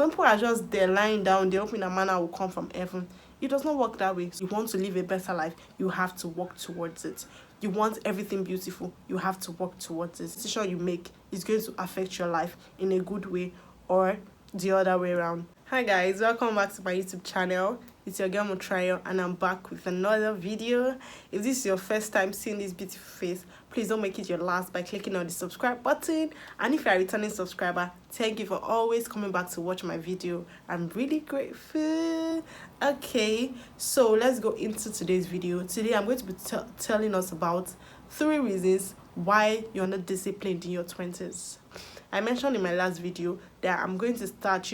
Some people are just there lying down, they're hoping a manna will come from heaven. It does not work that way. So you want to live a better life, you have to work towards it. You want everything beautiful, you have to work towards it. The decision you make is going to affect your life in a good way or the other way around. Hi guys, welcome back to my YouTube channel. It's your girl Motrayo and I'm back with another video. If this is your first time seeing this beautiful face, please don't make it your last by clicking on the subscribe button. And if you're a returning subscriber, thank you for always coming back to watch my video. I'm really grateful. Okay, so let's go into today's video. Today I'm going to be telling us about 3 reasons why you're not disciplined in your 20s. I mentioned in my last video that I'm going to start,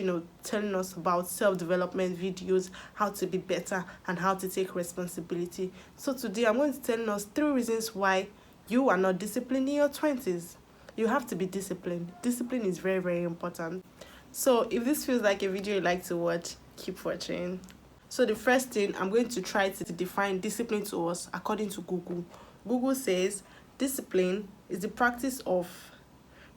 telling us about self-development videos, how to be better and how to take responsibility. So today I'm going to tell us 3 reasons why you are not disciplined in your 20s. You have to be disciplined. Discipline is very, very important. So if this feels like a video you like to watch, keep watching. So the first thing, I'm going to try to define discipline to us according to Google. Google says discipline is the practice of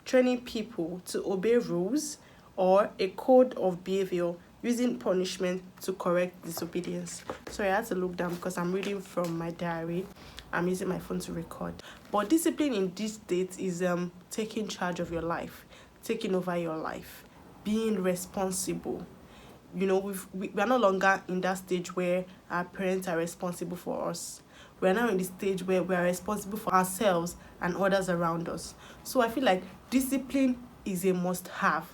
training people to obey rules or a code of behavior using punishment to correct disobedience. Sorry, I had to look down because I'm reading from my diary. I'm using my phone to record. But discipline in this state is taking charge of your life, taking over your life, being responsible. We are no longer in that stage where our parents are responsible for us. We're now in the stage where we are responsible for ourselves and others around us. So I feel like discipline is a must-have.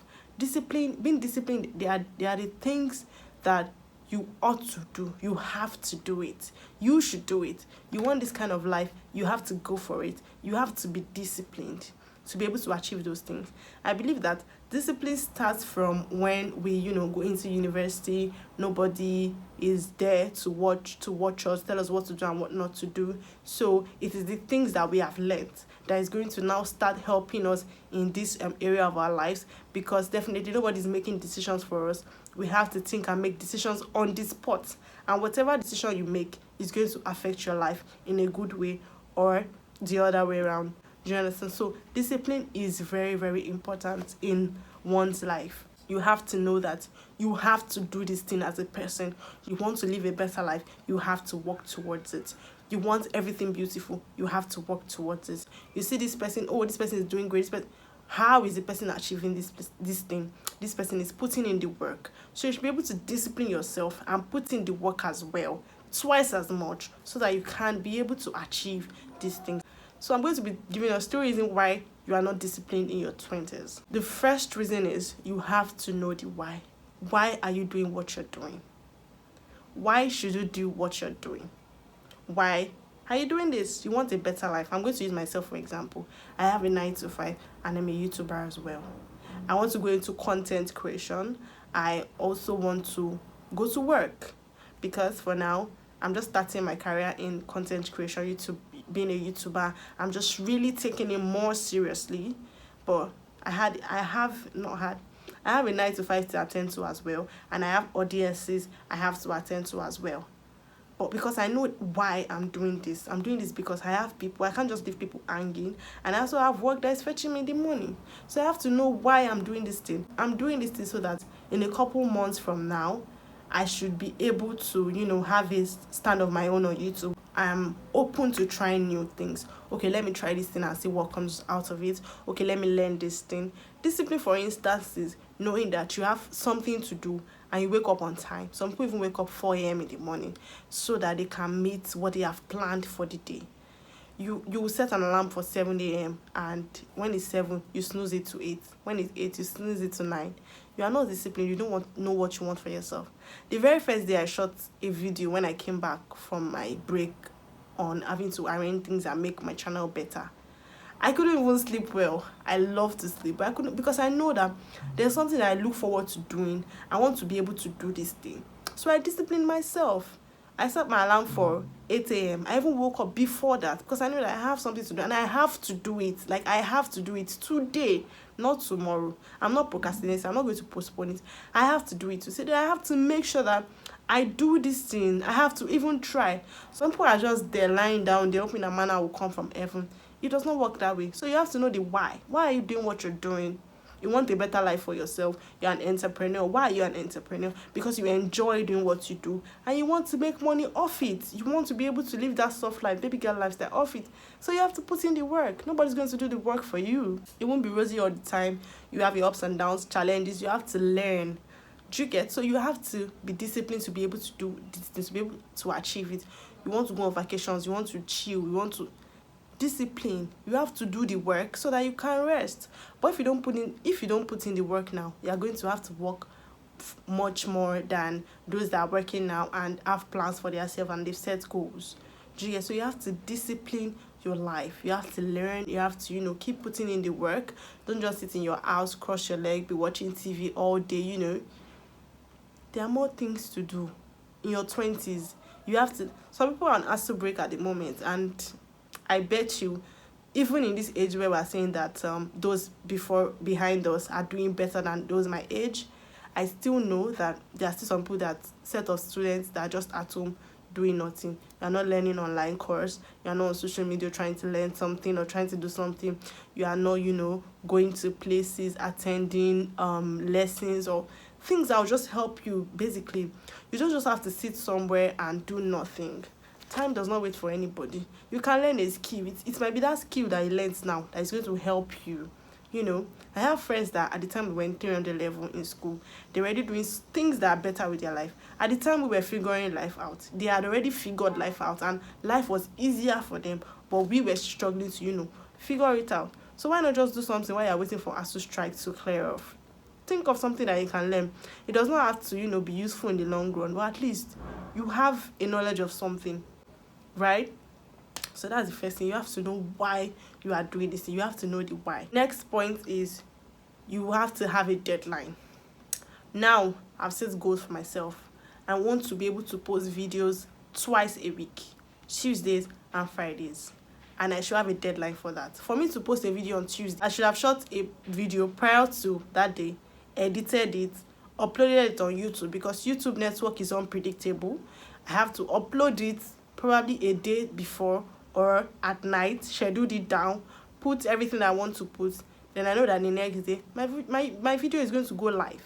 Being disciplined, they are the things that you ought to do. You have to do it. You should do it. You want this kind of life, you have to go for it. You have to be disciplined to be able to achieve those things. I believe that discipline starts from when we, go into university. Nobody is there to watch us, tell us what to do and what not to do. So it is the things that we have learned that is going to now start helping us in this area of our lives, because definitely nobody's making decisions for us. We have to think and make decisions on the spot, and whatever decision you make is going to affect your life in a good way or the other way around. Do you understand? So discipline is very, very important in one's life. You have to know that you have to do this thing as a person. You want to live a better life, you have to work towards it. You want everything beautiful, you have to work towards it. You see this person, this person is doing great, but how is the person achieving this thing? This person is putting in the work. So you should be able to discipline yourself and put in the work as well, twice as much, so that you can be able to achieve these things. So I'm going to be giving us 2 reasons why you are not disciplined in your 20s. The first reason is you have to know the why. Why are you doing what you're doing? Why should you do what you're doing? Why are you doing this? You want a better life. I'm going to use myself for example. I have a 9 to 5 and I'm a YouTuber as well. I want to go into content creation. I also want to go to work, because for now I'm just starting my career in content creation, being a YouTuber. I'm just really taking it more seriously. But I have a 9 to 5 to attend to as well, and I have audiences I have to attend to as well. But because I know why I'm doing this because I have people. I can't just leave people hanging, and I also have work that is fetching me the money. So I have to know why I'm doing this thing. I'm doing this thing so that in a couple months from now, I should be able to, have a stand of my own on YouTube. I'm open to trying new things. Okay, let me try this thing and see what comes out of it. Okay, let me learn this thing. Discipline, for instance, is knowing that you have something to do and you wake up on time. Some people even wake up 4 a.m. in the morning so that they can meet what they have planned for the day. You will set an alarm for 7 a.m. and when it's 7, you snooze it to 8. When it's 8, you snooze it to 9. You are not disciplined. You don't know what you want for yourself. The very first day I shot a video when I came back from my break on having to arrange things and make my channel better, I couldn't even sleep well. I love to sleep, but I couldn't, because I know that there's something that I look forward to doing. I want to be able to do this thing. So I disciplined myself. I set my alarm for 8 a.m. I even woke up before that because I know that I have something to do and I have to do it. Like, I have to do it today, not tomorrow. I'm not procrastinating. I'm not going to postpone it. I have to do it. To say that I have to make sure that I do this thing. I have to even try. Some people are just there lying down. They're hoping a manna will come from heaven. It does not work that way. So you have to know the why. Why are you doing what you're doing? You want a better life for yourself. You're an entrepreneur. Why are you an entrepreneur? Because you enjoy doing what you do and you want to make money off it. You want to be able to live that soft life, baby girl lifestyle off it. So you have to put in the work. Nobody's going to do the work for you. It won't be rosy all the time. You have your ups and downs, challenges. You have to learn. Do you get? So you have to be disciplined to be able to do these things, to be able to achieve it. You want to go on vacations, you want to chill, you want to discipline. You have to do the work so that you can rest. But if you don't put in the work now, you are going to have to work much more than those that are working now and have plans for themselves and they've set goals. Do you get? So you have to discipline your life. You have to learn. You have to, keep putting in the work. Don't just sit in your house, cross your leg, be watching TV all day. There are more things to do in your 20s. You have to. Some people are on acid break at the moment, and I bet you, even in this age where we're saying that those behind us are doing better than those my age, I still know that there are still some people, that set of students that are just at home doing nothing. You're not learning online course. You're not on social media trying to learn something or trying to do something. You are not, going to places, attending lessons or things that will just help you. Basically, you don't just have to sit somewhere and do nothing. Time does not wait for anybody. You can learn a skill. It might be that skill that you learned now that is going to help you. I have friends that at the time we were in 300 level in school, they were already doing things that are better with their life. At the time we were figuring life out, they had already figured life out and life was easier for them, but we were struggling to, figure it out. So why not just do something while you're waiting for ASU strike to clear off? Think of something that you can learn. It does not have to, be useful in the long run, but at least you have a knowledge of something, right? So that's the first thing. You have to know why you are doing this. You have to know the why. Next point is you have to have a deadline. Now, I've set goals for myself. I want to be able to post videos twice a week, Tuesdays and Fridays. And I should have a deadline for that. For me to post a video on Tuesday, I should have shot a video prior to that day, edited it, uploaded it on YouTube, because YouTube network is unpredictable. I have to upload it probably a day before or at night, schedule it down, put everything I want to put. Then I know that the next day, my video is going to go live.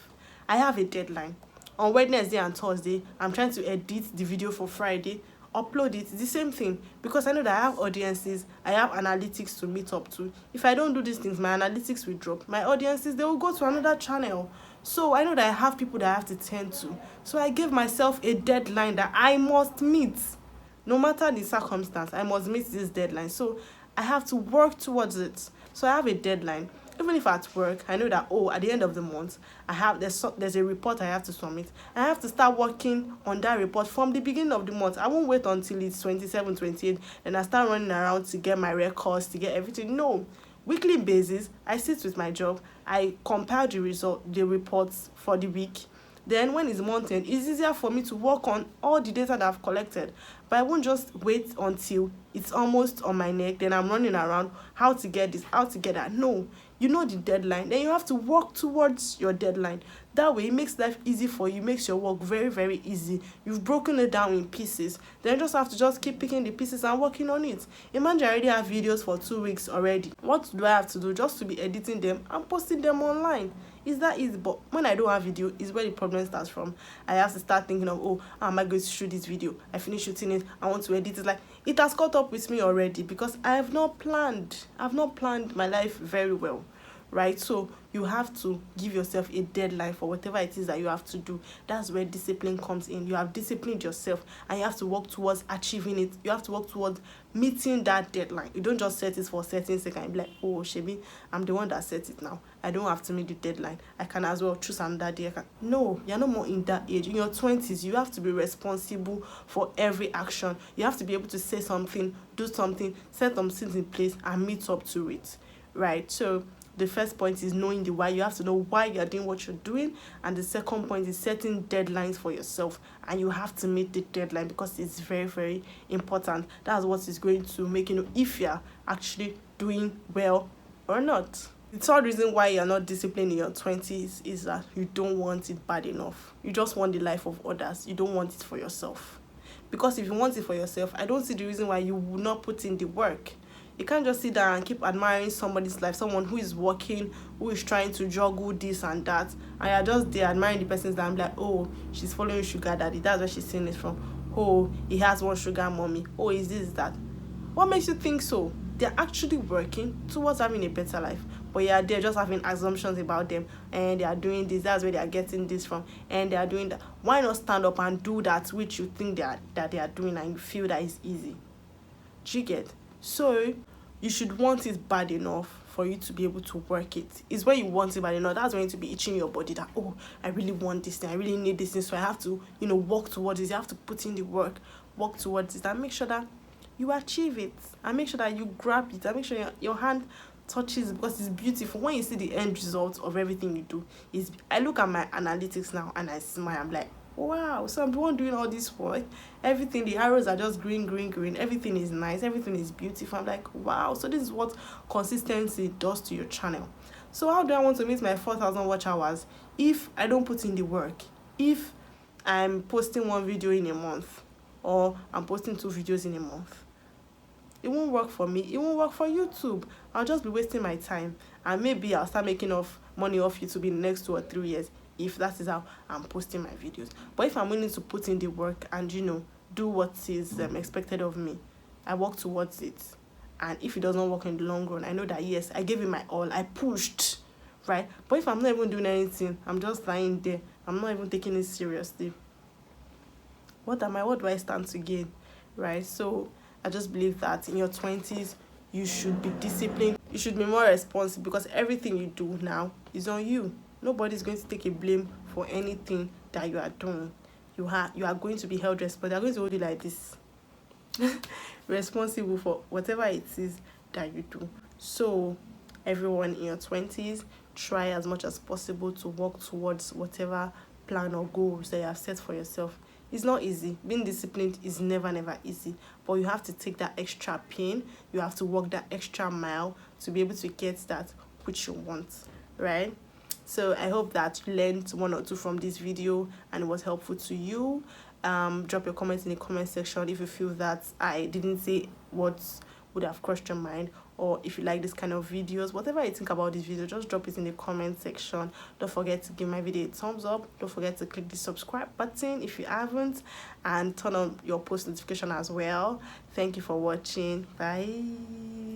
I have a deadline. On Wednesday and Thursday, I'm trying to edit the video for Friday, upload it. It's the same thing, because I know that I have audiences, I have analytics to meet up to. If I don't do these things, my analytics will drop. My audiences, they will go to another channel. So I know that I have people that I have to tend to. So I gave myself a deadline that I must meet. No matter the circumstance, I must meet this deadline. So I have to work towards it. So I have a deadline. Even if at work, I know that, at the end of the month, there's a report I have to submit. I have to start working on that report from the beginning of the month. I won't wait until it's 27, 28, and I start running around to get my records, to get everything. No. Weekly basis, I sit with my job. I compile the reports for the week. Then when it's month end, it's easier for me to work on all the data that I've collected. But I won't just wait until it's almost on my neck, then I'm running around how to get this, how to get that. No, you know the deadline, then you have to work towards your deadline. That way it makes life easy for you, makes your work very, very easy. You've broken it down in pieces, then you just have to just keep picking the pieces and working on it. Imagine I already have videos for 2 weeks already. What do I have to do? Just to be editing them and posting them online. It's that easy. But when I don't have video, is where the problem starts from. I have to start thinking of, how am I going to shoot this video? I finished shooting it, I want to edit it. Like, it has caught up with me already, because I've not planned my life very well, right? So you have to give yourself a deadline for whatever it is that you have to do. That's where discipline comes in. You have disciplined yourself and you have to work towards achieving it. You have to work towards meeting that deadline. You don't just set it for a certain second and be like, Shebi, I'm the one that set it now. I don't have to meet the deadline. I can as well choose another day. No, you're no more in that age. In your 20s, you have to be responsible for every action. You have to be able to say something, do something, set some things in place and meet up to it, right? So the first point is knowing the why. You have to know why you're doing what you're doing. And the second point is setting deadlines for yourself. And you have to meet the deadline, because it's very, very important. That's what is going to make you know if you're actually doing well or not. The third reason why you're not disciplined in your 20s is that you don't want it bad enough. You just want the life of others. You don't want it for yourself. Because if you want it for yourself, I don't see the reason why you will not put in the work. You can't just sit down and keep admiring somebody's life, someone who is working, who is trying to juggle this and that, and you're just there admiring the person's life. I'm like, oh, she's following sugar daddy, that's where she's seeing it from. Oh, he has one sugar mommy. Oh, is this that? What makes you think so? They're actually working towards having a better life, but yeah, they're just having assumptions about them, and they are doing this, that's where they are getting this from, and they are doing that. Why not stand up and do that which you think that they are doing, and you feel that is easy? Do you get? So you should want it bad enough for you to be able to work it. It's when you want it bad enough, that's going to be itching your body, that, oh, I really want this thing, I really need this thing, so I have to, work towards this. You have to put in the work towards it, and make sure that you achieve it, and make sure that you grab it, and make sure your hand touches it, because it's beautiful when you see the end result of everything you do. I look at my analytics now and I smile. I'm like, wow, so I'm the one doing all this work. Everything, the arrows are just green, green, green. Everything is nice, everything is beautiful. I'm like, wow, so this is what consistency does to your channel. So how do I want to meet my 4,000 watch hours if I don't put in the work? If I'm posting one video in a month, or I'm posting 2 videos in a month, it won't work for me. It won't work for YouTube. I'll just be wasting my time, and maybe I'll start making money off YouTube in the next 2 or 3 years if that is how I'm posting my videos. But if I'm willing to put in the work and do what is expected of me, I work towards it. And if it doesn't work in the long run, I know that yes, I gave it my all, I pushed, right? But if I'm not even doing anything, I'm just lying there, I'm not even taking it seriously, what do I stand to gain, right? So I just believe that in your 20s, you should be disciplined. You should be more responsible, because everything you do now is on you. Nobody's going to take a blame for anything that you are doing. You are going to be held responsible. They're going to hold you like this, responsible for whatever it is that you do. So everyone in your 20s, try as much as possible to work towards whatever plan or goals that you have set for yourself. It's not easy. Being disciplined is never easy, but you have to take that extra pain. You have to walk that extra mile to be able to get that which you want, right? So I hope that you learned 1 or 2 from this video and it was helpful to you. Drop your comments in the comment section if you feel that I didn't say what would have crossed your mind, or if you like this kind of videos, whatever you think about this video, just drop it in the comment section. Don't forget to give my video a thumbs up. Don't forget to click the subscribe button if you haven't, and turn on your post notification as well. Thank you for watching. Bye.